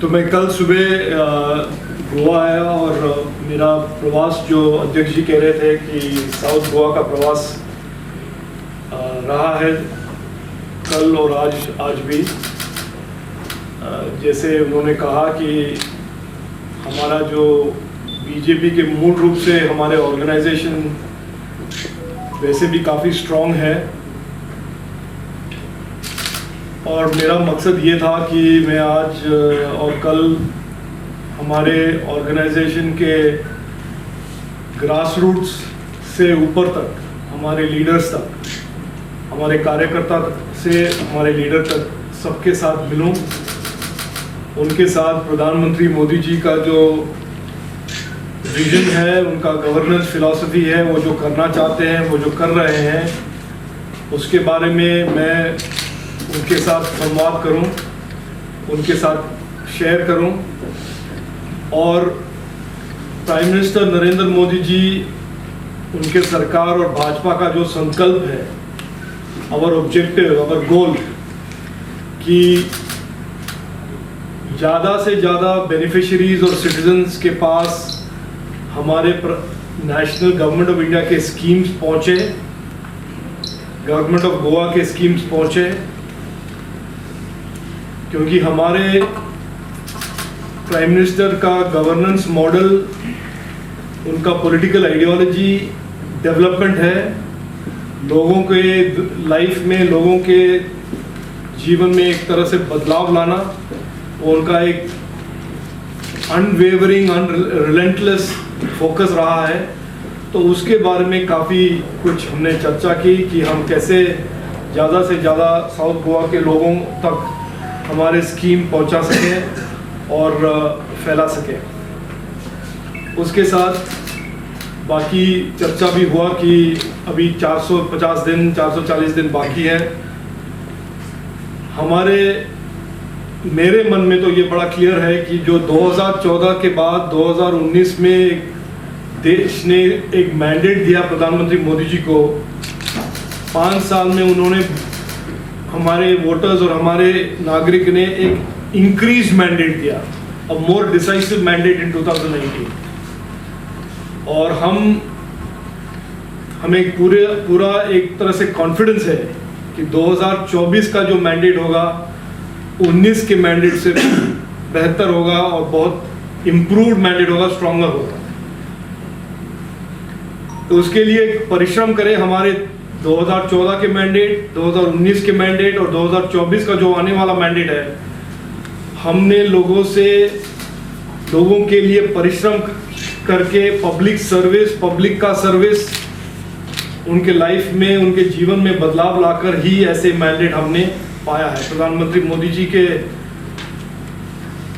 तो मैं कल सुबह गोवा आया और मेरा प्रवास जो अध्यक्ष जी कह रहे थे कि साउथ गोवा का प्रवास रहा है कल और आज भी। जैसे उन्होंने कहा कि हमारा जो बीजेपी के मूल रूप से हमारे ऑर्गेनाइजेशन वैसे भी काफ़ी स्ट्रॉन्ग है और मेरा मकसद ये था कि मैं आज और कल हमारे ऑर्गेनाइजेशन के ग्रास रूट्स से ऊपर तक, हमारे लीडर्स तक, हमारे कार्यकर्ता से हमारे लीडर तक सबके साथ मिलूं, उनके साथ प्रधानमंत्री मोदी जी का जो विजन है, उनका गवर्नेंस फिलॉसफी है, वो जो करना चाहते हैं, वो जो कर रहे हैं, उसके बारे में मैं उनके साथ संवाद करूं, उनके साथ शेयर करूं और प्राइम मिनिस्टर नरेंद्र मोदी जी, उनके सरकार और भाजपा का जो संकल्प है, आवर ऑब्जेक्टिव, आवर गोल कि ज़्यादा से ज़्यादा बेनिफिशरीज और सिटीजन्स के पास हमारे नेशनल गवर्नमेंट ऑफ इंडिया के स्कीम्स पहुँचे, गवर्नमेंट ऑफ गोवा के स्कीम्स पहुँचे, क्योंकि हमारे प्राइम मिनिस्टर का गवर्नेंस मॉडल, उनका पॉलिटिकल आइडियोलॉजी डेवलपमेंट है, लोगों के लाइफ में, लोगों के जीवन में एक तरह से बदलाव लाना, वो उनका एक अनवेवरिंग, रिलेंटलेस फोकस रहा है। तो उसके बारे में काफ़ी कुछ हमने चर्चा की कि हम कैसे ज़्यादा से ज़्यादा साउथ गोवा के लोगों तक हमारे स्कीम पहुंचा सकें और फैला सकें। उसके साथ बाकी चर्चा भी हुआ कि अभी 450 दिन, 440 दिन बाकी है। मेरे मन में तो ये बड़ा क्लियर है कि जो 2014 के बाद 2019 में देश ने एक मैंडेट दिया प्रधानमंत्री मोदी जी को, 5 साल में उन्होंने हमारे वोटर्स और हमारे नागरिक ने एक इंक्रीज मैंडेट दिया, अ मोर डिसाइसिव मैंडेट इन 2019 और हमें पूरा एक तरह से कॉन्फिडेंस है कि 2024 का जो मैंडेट होगा 19 के मैंडेट से बेहतर होगा और बहुत इम्प्रूव्ड मैंडेट होगा, स्ट्रॉन्गर होगा। तो उसके लिए परिश्रम करें। हमारे 2014 के मैंडेट, 2019 के मैंडेट और 2024 का जो आने वाला मैंडेट है, हमने लोगों के लिए परिश्रम करके पब्लिक का सर्विस उनके लाइफ में, उनके जीवन में बदलाव लाकर ही ऐसे मैंडेट हमने पाया है। प्रधानमंत्री मोदी जी के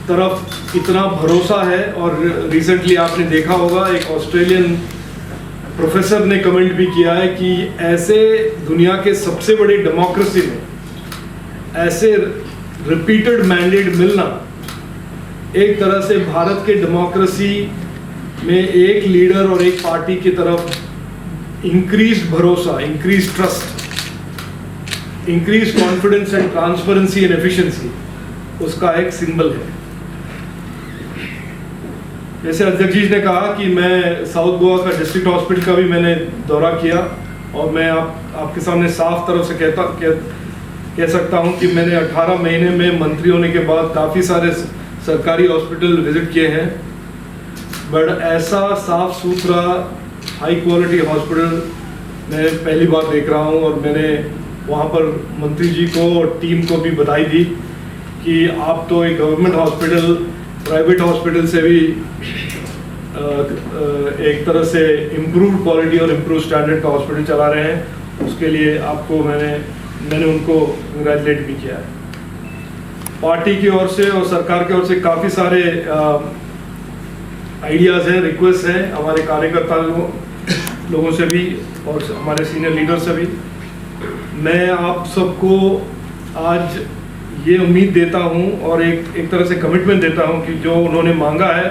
तरफ इतना भरोसा है और रिसेंटली आपने देखा होगा एक ऑस्ट्रेलियन प्रोफेसर ने कमेंट भी किया है कि ऐसे दुनिया के सबसे बड़ी डेमोक्रेसी में ऐसे रिपीटेड मैंडेट मिलना एक तरह से भारत के डेमोक्रेसी में एक लीडर और एक पार्टी की तरफ इंक्रीज भरोसा, increase trust, increase confidence and transparency and efficiency, उसका एक सिंबल है। जैसे अध्यक्ष जी ने कहा कि मैं साउथ गोवा का डिस्ट्रिक्ट हॉस्पिटल का भी मैंने दौरा किया और मैं आपके सामने साफ तरफ से कह सकता हूं कि मैंने 18 महीने में मंत्री होने के बाद काफ़ी सारे सरकारी हॉस्पिटल विजिट किए हैं, बट ऐसा साफ सुथरा हाई क्वालिटी हॉस्पिटल मैं पहली बार देख रहा हूं। और मैंने वहां पर मंत्री जी को और टीम को भी बधाई दी कि आप तो एक गवर्नमेंट हॉस्पिटल प्राइवेट हॉस्पिटल से भी एक तरह से इम्प्रूव क्वालिटी और इम्प्रूव स्टैंडर्ड का हॉस्पिटल चला रहे हैं। उसके लिए आपको मैंने उनको कंग्रेचुलेट भी किया है। पार्टी की ओर से और सरकार की ओर से काफ़ी सारे आइडियाज़ हैं, रिक्वेस्ट हैं हमारे कार्यकर्ता लोगों से भी और हमारे सीनियर लीडर से भी। मैं आप सबको आज ये उम्मीद देता हूं और एक तरह से कमिटमेंट देता हूं कि जो उन्होंने मांगा है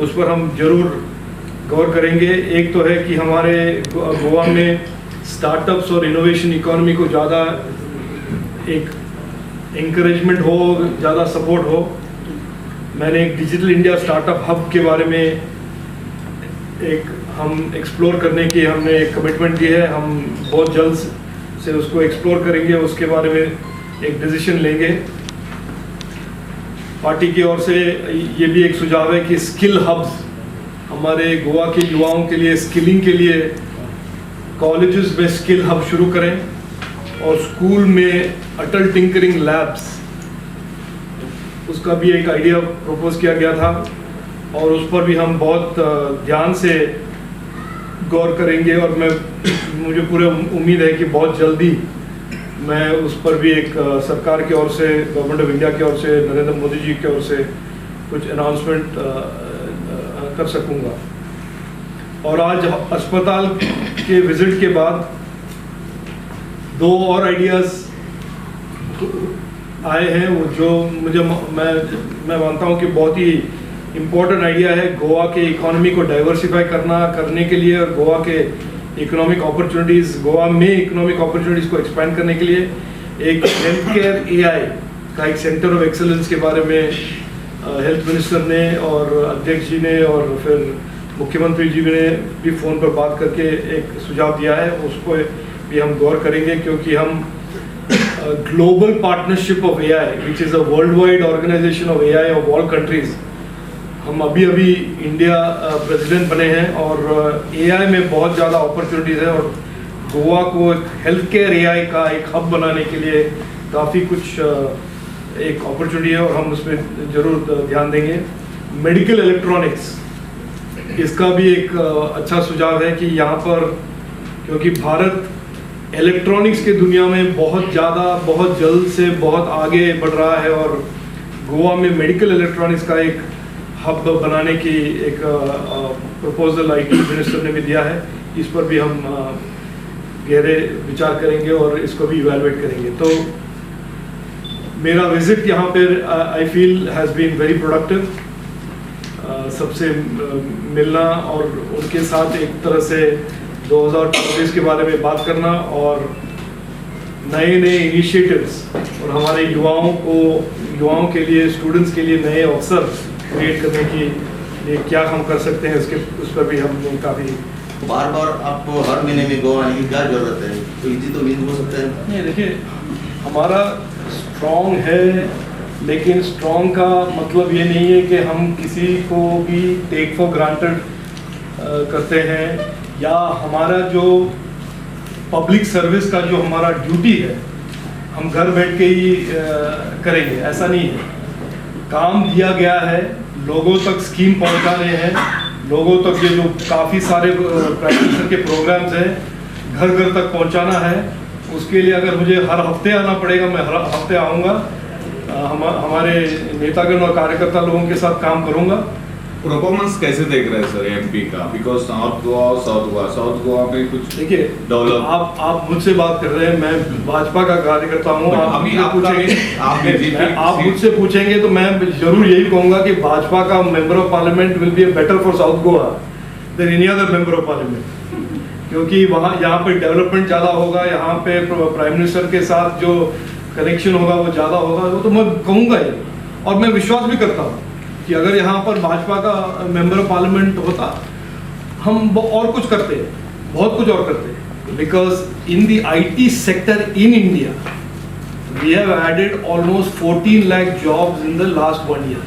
उस पर हम जरूर गौर करेंगे। एक तो है कि हमारे गोवा में स्टार्टअप्स और इनोवेशन इकोनॉमी को ज़्यादा एक इंकरेजमेंट हो, ज़्यादा सपोर्ट हो। मैंने एक डिजिटल इंडिया स्टार्टअप हब के बारे में हम एक्सप्लोर करने की हमने एक कमिटमेंट की है। हम बहुत जल्द से उसको एक्सप्लोर करेंगे, उसके बारे में एक डिसीजन लेंगे। पार्टी की ओर से ये भी एक सुझाव है कि स्किल हब्स हमारे गोवा के युवाओं के लिए स्किलिंग के लिए कॉलेजेस में स्किल हब शुरू करें, और स्कूल में अटल टिंकरिंग लैब्स, उसका भी एक आइडिया प्रपोज किया गया था, और उस पर भी हम बहुत ध्यान से गौर करेंगे। और मुझे पूरी उम्मीद है कि बहुत जल्दी मैं उस पर भी एक सरकार की ओर से, गवर्नमेंट ऑफ इंडिया की ओर से, नरेंद्र मोदी जी की ओर से कुछ अनाउंसमेंट कर सकूंगा। और आज अस्पताल के विजिट के बाद 2 और आइडियाज़ आए हैं, वो जो मैं मानता हूँ कि बहुत ही इम्पोर्टेंट आइडिया है गोवा के इकोनॉमी को डाइवर्सिफाई करने के लिए, और गोवा के इकोनॉमिक अपॉर्चुनिटीज़, गोवा में इकोनॉमिक अपॉर्चुनिटीज़ को एक्सपेंड करने के लिए एक हेल्थ केयर AI का एक सेंटर ऑफ एक्सेलेंस के बारे में हेल्थ मिनिस्टर ने और अध्यक्ष जी ने और फिर मुख्यमंत्री जी ने भी फ़ोन पर बात करके एक सुझाव दिया है। उसको भी हम गौर करेंगे, क्योंकि हम global partnership of AI, which is a worldwide organisation of AI of all countries, हम अभी इंडिया प्रेसिडेंट बने हैं, और AI में बहुत ज़्यादा अपॉर्चुनिटीज़ है, और गोवा को एक हेल्थ केयर AI का एक हब बनाने के लिए काफ़ी कुछ एक अपॉर्चुनिटी है, और हम उसमें ज़रूर ध्यान देंगे। मेडिकल इलेक्ट्रॉनिक्स, इसका भी एक अच्छा सुझाव है कि यहाँ पर, क्योंकि भारत इलेक्ट्रॉनिक्स की दुनिया में बहुत बहुत जल्द से बहुत आगे बढ़ रहा है, और गोवा में मेडिकल इलेक्ट्रॉनिक्स का एक हब बनाने की एक प्रपोजल IT मिनिस्टर ने भी दिया है। इस पर भी हम गहरे विचार करेंगे और इसको भी इवैल्यूएट करेंगे। तो मेरा विजिट यहाँ पर I feel has been very productive. सबसे मिलना और उनके साथ एक तरह से 2024 के बारे में बात करना, और नए इनिशिएटिव्स, और हमारे युवाओं के लिए, स्टूडेंट्स के लिए नए अवसर क्रिएट करने की लिए क्या हम कर सकते हैं, उस पर भी हम काफ़ी। बार आपको हर महीने में गोवा आने की क्या जरूरत है? तो इजी तो मीन हो सकता है। नहीं, देखिए, हमारा स्ट्रॉन्ग है, लेकिन स्ट्रॉन्ग का मतलब ये नहीं है कि हम किसी को भी टेक फॉर ग्रांटेड करते हैं, या हमारा जो पब्लिक सर्विस का जो हमारा ड्यूटी है हम घर बैठ के ही करेंगे, ऐसा नहीं है। काम दिया गया है, लोगों तक स्कीम पहुंचाने हैं, लोगों तक ये जो काफ़ी सारे प्राइम मिनिस्टर के प्रोग्राम्स हैं घर घर तक पहुंचाना है। उसके लिए अगर मुझे हर हफ्ते आना पड़ेगा, मैं हर हफ्ते आऊँगा, हमारे नेतागण और कार्यकर्ता लोगों के साथ काम करूँगा। परफॉर्मेंस कैसे देख रहे हैं सर MP का? बिकॉज साउथ गोवा में कुछ देखिए, डेवलप। आप मुझसे बात कर रहे हैं, मैं भाजपा का कार्यकर्ता हूँ। आप मुझसे पूछेंगे तो मैं जरूर यही कहूँगा कि भाजपा का member of parliament will be better for south Goa than any other member of parliament, क्योंकि यहाँ पे डेवलपमेंट ज़्यादा होगा, यहाँ पे प्राइम मिनिस्टर के साथ जो कनेक्शन होगा वो ज़्यादा होगा, वो तो मैं कहूँगा ही। और मैं विश्वास भी करता हूँ कि अगर यहाँ पर भाजपा का मेंबर ऑफ पार्लियामेंट होता, हम और कुछ करते, बहुत कुछ और करते। Because in the IT sector in India we have added almost 14 lakh jobs in the last 1 year.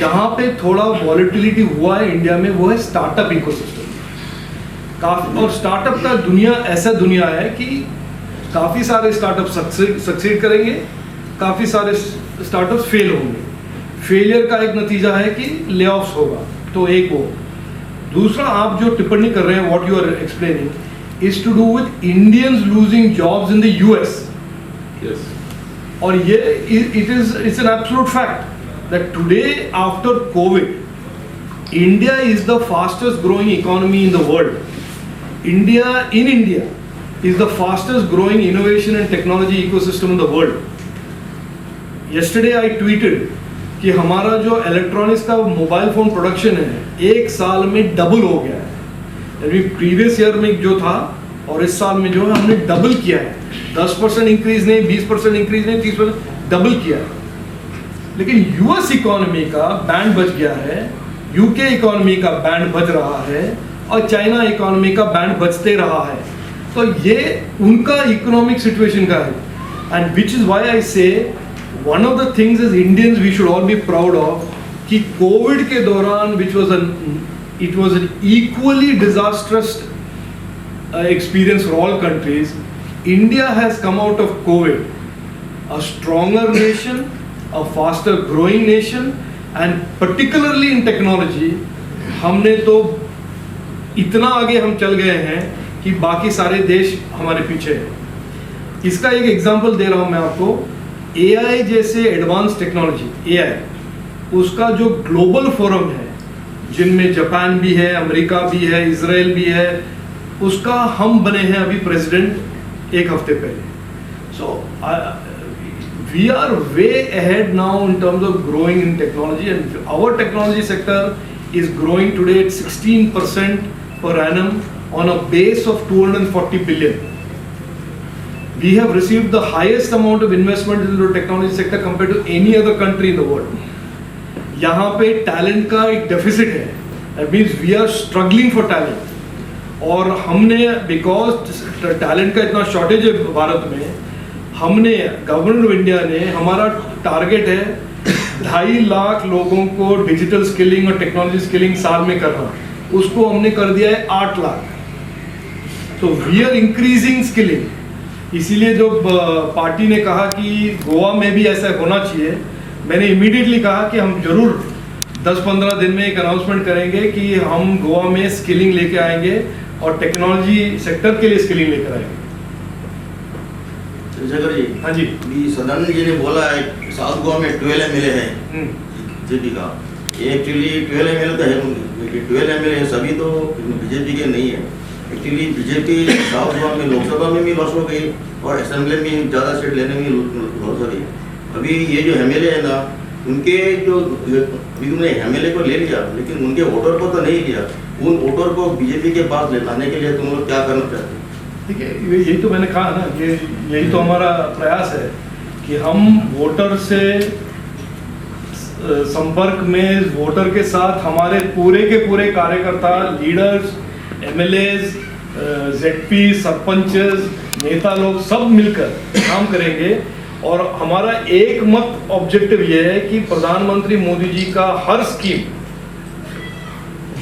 जहाँ पे थोड़ा वॉलेटिलिटी हुआ है इंडिया में, वो है स्टार्टअप इकोसिस्टम काफी। और स्टार्टअप का दुनिया ऐसा दुनिया है कि काफ़ी सारे स्टार्टअप सक्सीड करेंगे, काफ़ी सारे स्टार्टअप्स फेल होंगे। फेलियर का एक नतीजा है कि ले ऑफ्स होगा। तो एक वो, दूसरा आप जो टिप्पणी कर रहे हैं, what you are explaining is to do with Indians losing jobs in the US। Yes, और ये it's an absolute fact that today after covid India is the fastest growing economy in the world. India is the fastest growing innovation and technology ecosystem in the world. Yesterday I tweeted कि हमारा जो electronics का mobile phone production है 1 साल में double हो गया है। प्रीवियस ईयर में जो था और इस साल में जो है हमने डबल किया है। 10% इंक्रीज नहीं, 20% इंक्रीज नहीं, 30% डबल किया है। लेकिन यूएस इकोनॉमी का बैंड बज गया है, यूके इकोनॉमी का बैंड बज रहा है और चाइना इकोनॉमी का बैंड बजते रहा है। तो ये उनका इकोनॉमिक सिचुएशन का है, and which is why I say one of the things is Indians we should all be proud of कि कोविड के दौरान which was an equally disastrous experience for all countries, India has come out of COVID a stronger nation, a faster growing nation, and particularly in technology हमने तो इतना आगे हम चल गए हैं कि बाकी सारे देश हमारे पीछे हैं। इसका एक एग्जांपल दे रहा हूं मैं आपको। AI जैसे एडवांस टेक्नोलॉजी, AI उसका जो ग्लोबल फोरम है जिनमें जापान भी है, अमेरिका भी है, इजराइल भी है, उसका हम बने हैं अभी प्रेसिडेंट एक हफ्ते पहले। So we are way ahead now in terms of growing in technology, and our technology sector is growing today at 16% per annum on a base of 240 billion. We have received the highest amount of investment in the technology sector compared to any other country in the world. यहाँ पे talent का एक deficit है, that means we are struggling for talent. और हमने because talent का इतना shortage है भारत में, हमने गवर्नमेंट ऑफ इंडिया ने, हमारा टारगेट है 2.5 लाख लोगों को डिजिटल स्किलिंग और टेक्नोलॉजी स्किलिंग साल में करना, उसको हमने कर दिया है 8 लाख। तो वी आर इंक्रीजिंग स्किलिंग। इसीलिए जो पार्टी ने कहा कि गोवा में भी ऐसा होना चाहिए, मैंने इमीडिएटली कहा कि हम जरूर 10-15 दिन में एक अनाउंसमेंट करेंगे कि हम गोवा में स्किलिंग लेके आएंगे और टेक्नोलॉजी सेक्टर के लिए स्किलिंग लेकर आएंगे। चंद्रशेखर जी, हाँ जी, सदानंद जी ने बोला है साउथ गोवा में 12 MLA है बीजेपी का। एक्चुअली 12 MLA तो है, 12 MLA है सभी तो बीजेपी के नहीं है। एक्चुअली बीजेपी साउथ गोवा में लोकसभा में भी लॉस हो गई और असेंबली में ज़्यादा सीट लेने में लॉस हो रही। अभी ये जो MLA है ना, उनके जो अभी तुमने MLA को ले लिया लेकिन उनके वोटर को तो नहीं लिया। उन वोटर को बीजेपी के पास लाने के लिए तुम लोग क्या करना चाहते हैं? ठीक है, यही तो मैंने कहा ना, यही तो हमारा प्रयास है कि हम वोटर से संपर्क में, वोटर के साथ हमारे पूरे के पूरे कार्यकर्ता, लीडर्स, MLAs, ZP, सरपंचेस, नेता लोग सब मिलकर काम करेंगे। और हमारा एक मत ऑब्जेक्टिव ये है कि प्रधानमंत्री मोदी जी का हर स्कीम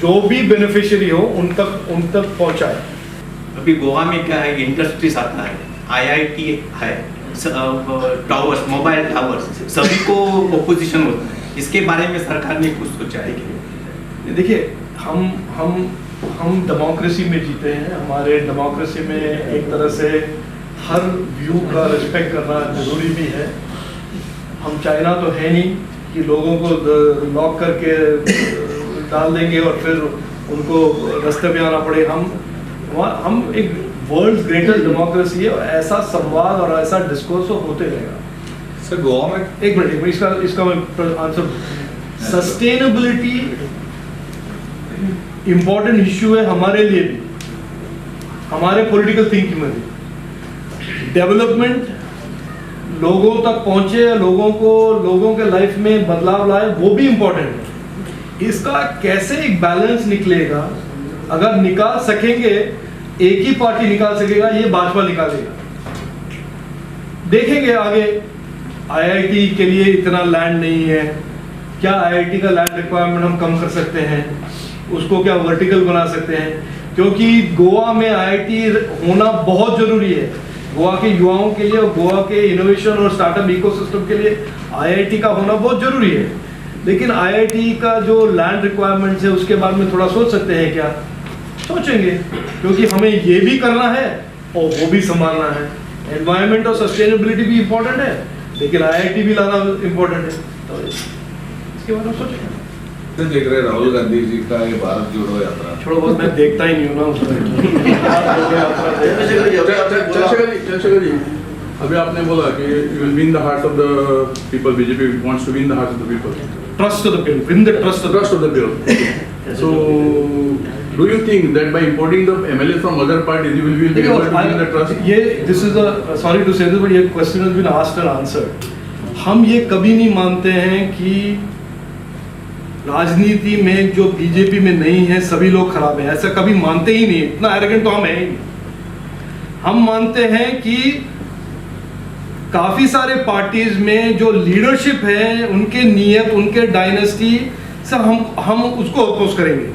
जो भी बेनिफिशियरी हो उन तक पहुंचाए। अभी गोवा में क्या है, इंडस्ट्रीज आता है, IIT है, टावर्स, मोबाइल टावर्स, सभी को ओपोजिशन होता है। इसके बारे में सरकार ने कुछ सोचा है कि? देखिए, हम डेमोक्रेसी में जीते हैं। हमारे डेमोक्रेसी में एक तरह से हर व्यू का रिस्पेक्ट करना जरूरी भी है। हम चाइना तो है नहीं कि लोगों को लॉक करके डाल देंगे और फिर उनको रास्ते में आना पड़े। हम एक वर्ल्ड ग्रेटेस्ट डेमोक्रेसी है और ऐसा संवाद और ऐसा डिस्कोर्स होते रहेगा। सर गोवा में एक मिनट इसका मैं आंसर। सस्टेनेबिलिटी इंपॉर्टेंट इश्यू है हमारे लिए भी, हमारे पॉलिटिकल थिंकिंग में भी। डेवलपमेंट लोगों तक पहुंचे, लोगों के लाइफ में बदलाव लाए, वो भी इंपॉर्टेंट है। इसका कैसे एक बैलेंस निकलेगा, अगर निकाल सकेंगे, एक ही पार्टी निकाल सकेगा, ये भाजपा निकालेगा। देखेंगे आगे। IIT के लिए इतना लैंड नहीं है, क्या IIT का लैंड रिक्वायरमेंट हम कम कर सकते हैं, उसको क्या वर्टिकल बना सकते हैं? क्योंकि गोवा में IIT होना बहुत जरूरी है, गोवा के युवाओं के लिए और गोवा के इनोवेशन और स्टार्टअप इकोसिस्टम के लिए IIT का होना बहुत जरूरी है। लेकिन IIT का जो लैंड रिक्वायरमेंट्स है उसके बारे में थोड़ा सोच सकते हैं क्या? सोचेंगे, क्योंकि हमें ये भी करना है और वो भी संभालना है। एनवायरनमेंट और सस्टेनेबिलिटी भी इम्पोर्टेंट है, लेकिन IIT भी लाना इम्पोर्टेंट है, तो इसके बारे में सोचेंगे। तो देख रहे राहुल गांधी जी का ये भारत जोड़ो यात्रा, छोड़ो बहुत, मैं देखता ही नहीं हूँ ना चंद्रशेखर जी, अभी आपने बोला कि you will win the hearts of the people. BJP wants to win the hearts of the people. Trust of the people, win the trust of the people. So, do you think that by importing the MLAs from other parties, you will be able to win the trust? This is a, sorry to say this, but ये question has been asked and answered. हम ये कभी नहीं मानते हैं कि राजनीति में जो बीजेपी में नहीं है सभी लोग खराब हैं, ऐसा कभी मानते ही नहीं। इतना एरोगेंट तो हम है ही नहीं। हम मानते हैं कि काफी सारे पार्टीज में जो लीडरशिप है, उनके नियत, उनके डायनेस्टी से हम उसको अपोज करेंगे।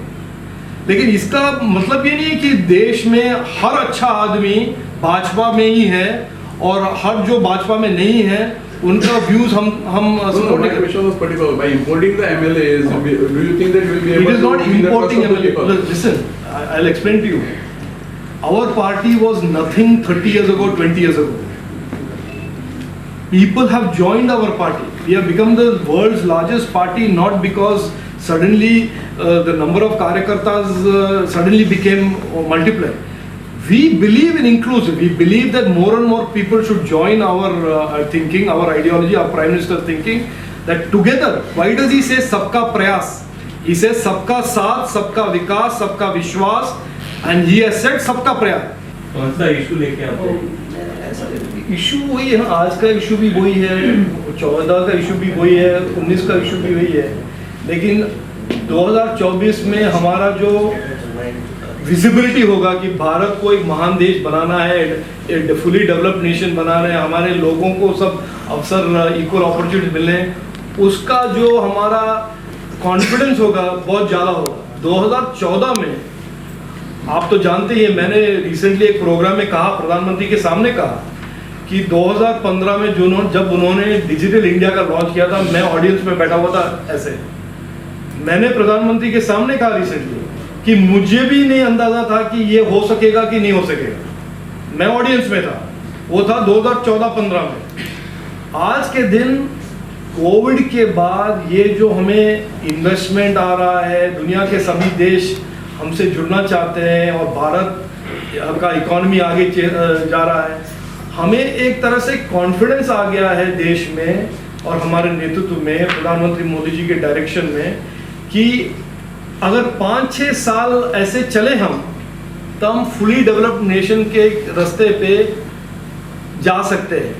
लेकिन इसका मतलब ये नहीं है कि देश में हर अच्छा आदमी भाजपा में ही है और हर जो भाजपा में नहीं है उनका व्यूज हम My सपोर्ट नहीं करें। question was particular. By importing the MLAs, do you think that you will be It able is to not win the importing trust of the people? MLA. Listen, I'll explain to you. Our party was nothing 30 years ago, 20 years ago. People have joined our party. We have become the world's largest party not because suddenly the number of Karyakartas suddenly became multiplied. We believe in inclusive. We believe that more and more people should join our thinking, our ideology, our Prime Minister's thinking. That together, why does he say सबका प्रयास? He says सबका साथ, सबका विकास, सबका विश्वास, and he has said सबका प्रयास. कौन सा इशू लेके आते हैं? इशू वही है ना, आज का इशू भी वही है, 14 का इशू भी वही है, 19 का इशू भी वही है। लेकिन 2024 में हमारा जो विजिबिलिटी होगा कि भारत को एक महान देश बनाना है, एक फुली डेवलप्ड नेशन बनाना है, हमारे लोगों को सब अवसर, इक्वल अपॉर्चुनिटी मिलने हैं, उसका जो हमारा कॉन्फिडेंस होगा बहुत ज़्यादा होगा। 2014 में आप तो जानते ही हैं, मैंने रिसेंटली एक प्रोग्राम में कहा, प्रधानमंत्री के सामने कहा कि 2015 में जब उन्होंने डिजिटल इंडिया का लॉन्च किया था, मैं ऑडियंस में बैठा हुआ था ऐसे, मैंने प्रधानमंत्री के सामने कहा रिसेंटली कि मुझे भी नहीं अंदाजा था कि ये हो सकेगा कि नहीं हो सकेगा। मैं ऑडियंस में था, वो था 2014-15 में। आज के दिन कोविड के बाद ये जो हमें इन्वेस्टमेंट आ रहा है, दुनिया के सभी देश हमसे जुड़ना चाहते हैं और भारत का इकोनॉमी आगे जा रहा है, हमें एक तरह से कॉन्फिडेंस आ गया है देश में और हमारे नेतृत्व में, प्रधानमंत्री मोदी जी के डायरेक्शन में, कि अगर 5-6 साल ऐसे चले हम, तो हम फुली डेवलप्ड नेशन के रास्ते पे जा सकते हैं।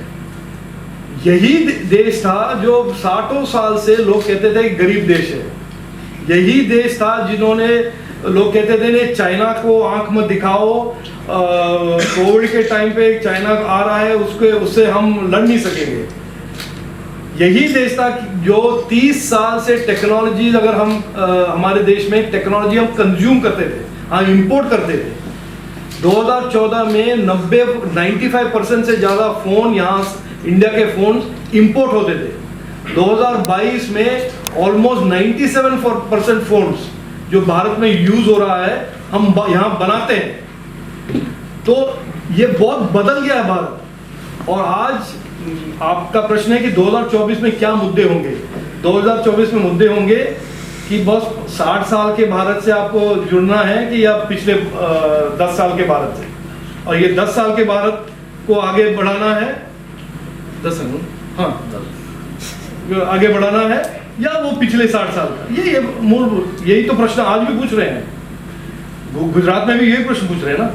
यही देश था जो 60 साल से लोग कहते थे गरीब देश है। यही देश था जिन्होंने लोग कहते थे ने चाइना को आंख मत दिखाओ, कोविड के टाइम पे चाइना आ रहा है, उससे हम लड़ नहीं सकेंगे। यही देश था जो 30 साल से टेक्नोलॉजी, अगर हम हमारे देश में टेक्नोलॉजी हम कंज्यूम करते थे, हम इंपोर्ट करते थे। 2014 में 95% से ज़्यादा फ़ोन यहाँ इंडिया के फ़ोन इंपोर्ट होते थे। 2022 में ऑलमोस्ट 97% फ़ोन्स जो भारत में यूज़ हो रहा है हम यहाँ बनाते हैं। तो ये बहुत बदल गया है भारत। और आज आपका प्रश्न है कि 2024 में क्या मुद्दे होंगे। 2024 में मुद्दे होंगे कि बस 60 साल के भारत से आपको जुड़ना है कि या पिछले 10 साल के भारत से, और ये 10 साल के भारत को आगे बढ़ाना है, 10 हाँ आगे बढ़ाना है, या वो पिछले 60 साल का। ये मूलभूत यही तो प्रश्न आज भी पूछ रहे हैं, गुजरात में भी यही प्रश्न पूछ रहे हैं ना।